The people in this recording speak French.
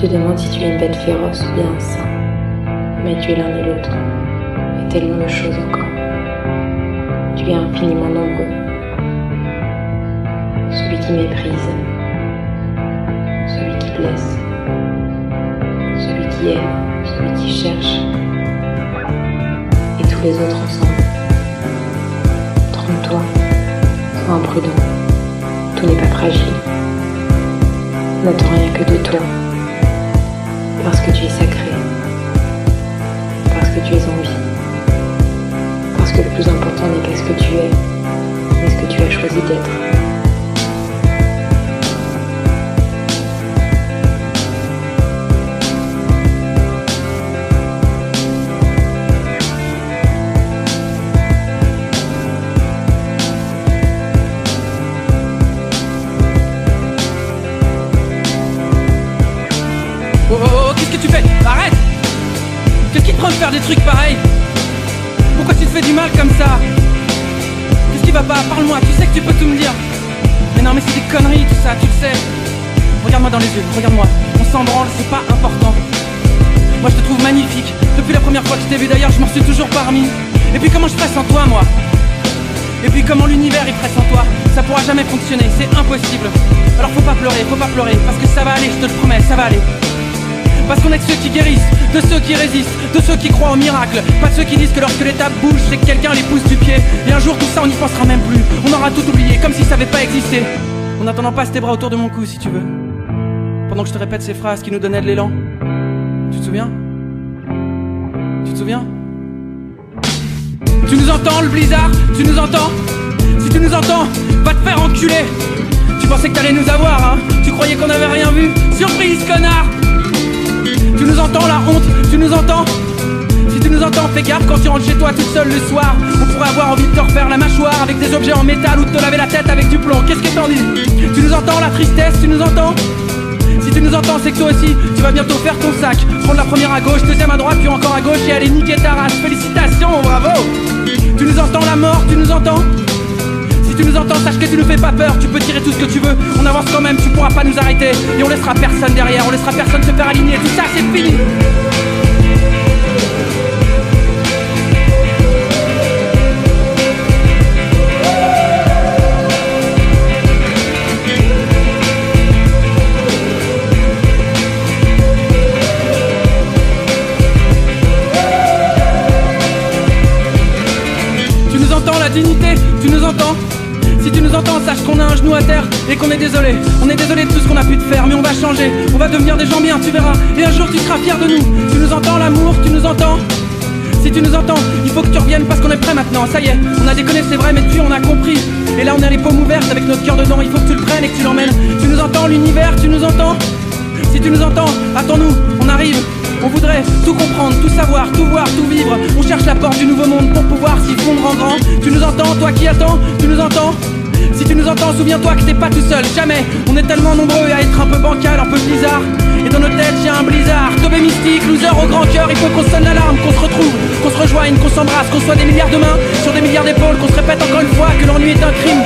te demandes si tu es une bête féroce ou bien un saint. Mais tu es l'un et l'autre, et tellement de choses encore. Tu es infiniment nombreux. Celui qui méprise, celui qui blesse, celui qui aime, celui qui cherche, et tous les autres ensemble. Trompe-toi, sois imprudent, tout n'est pas fragile. N'attends rien que de toi, parce que tu es sacré, parce que tu es en vie, parce que le plus important n'est pas ce que tu es, mais ce que tu as choisi d'être. Oh, qu'est-ce que tu fais? Arrête! Qu'est-ce qui te prend de faire des trucs pareils? Pourquoi tu te fais du mal comme ça? Qu'est-ce qui va pas? Parle-moi, tu sais que tu peux tout me dire. Mais non, mais c'est des conneries tout ça, tu le sais. Regarde-moi dans les yeux, regarde-moi. On s'en branle, c'est pas important. Moi je te trouve magnifique. Depuis la première fois que je t'ai vu d'ailleurs, je m'en suis toujours pas remis. Et puis comment je ferais sans toi, moi? Et puis comment l'univers il ferait sans toi? Ça pourra jamais fonctionner, c'est impossible. Alors faut pas pleurer, parce que ça va aller, je te le promets, ça va aller. Parce qu'on est de ceux qui guérissent, de ceux qui résistent, de ceux qui croient au miracle. Pas de ceux qui disent que lorsque l'étape bouge, c'est que quelqu'un les pousse du pied. Et un jour tout ça on n'y pensera même plus. On aura tout oublié, comme si ça avait pas existé. En attendant, passe tes bras autour de mon cou si tu veux. Pendant que je te répète ces phrases qui nous donnaient de l'élan. Tu te souviens? Tu te souviens? Tu nous entends le blizzard? Tu nous entends? Si tu nous entends, va te faire enculer. Tu pensais que t'allais nous avoir, hein? Tu croyais qu'on avait rien vu? Surprise, connard! Tu nous entends la honte, tu nous entends? Si tu nous entends, fais gaffe quand tu rentres chez toi toute seule le soir. On pourrait avoir envie de te refaire la mâchoire avec des objets en métal ou de te laver la tête avec du plomb. Qu'est-ce que t'en dis? Tu nous entends la tristesse, tu nous entends? Si tu nous entends, c'est que toi aussi, tu vas bientôt faire ton sac. Prendre la première à gauche, deuxième à droite, puis encore à gauche et aller niquer ta race. Félicitations, bravo! Tu nous entends la mort, tu nous entends? Si tu nous entends, sache que tu nous fais pas peur. Tu peux tirer tout ce que tu veux, on avance quand même, tu pourras pas nous arrêter. Et on laissera personne derrière, on laissera personne se faire aligner. Tout ça c'est fini. Tu nous entends la dignité, tu nous entends? Si tu nous entends, sache qu'on a un genou à terre et qu'on est désolé. On est désolé de tout ce qu'on a pu te faire, mais on va changer. On va devenir des gens bien, tu verras. Et un jour tu seras fier de nous. Tu nous entends l'amour, tu nous entends? Si tu nous entends, il faut que tu reviennes parce qu'on est prêt maintenant. Ça y est, on a déconné c'est vrai, mais depuis on a compris. Et là on a les paumes ouvertes avec notre cœur dedans. Il faut que tu le prennes et que tu l'emmènes. Tu nous entends l'univers, tu nous entends? Si tu nous entends, attends-nous, on arrive. On voudrait tout comprendre, tout savoir, tout voir, tout vivre. On cherche la porte du nouveau monde pour pouvoir s'y fondre en grand. Tu nous entends, toi qui attends? Tu nous entends? Si tu nous entends, souviens-toi que t'es pas tout seul, jamais. On est tellement nombreux à être un peu bancal, un peu bizarre. Et dans nos têtes y'a un blizzard. Tobé mystique, loser au grand cœur. Il faut qu'on sonne l'alarme, qu'on se retrouve, qu'on se rejoigne, qu'on s'embrasse, qu'on soit des milliards de mains sur des milliards d'épaules, qu'on se répète encore une fois que l'ennui est un crime.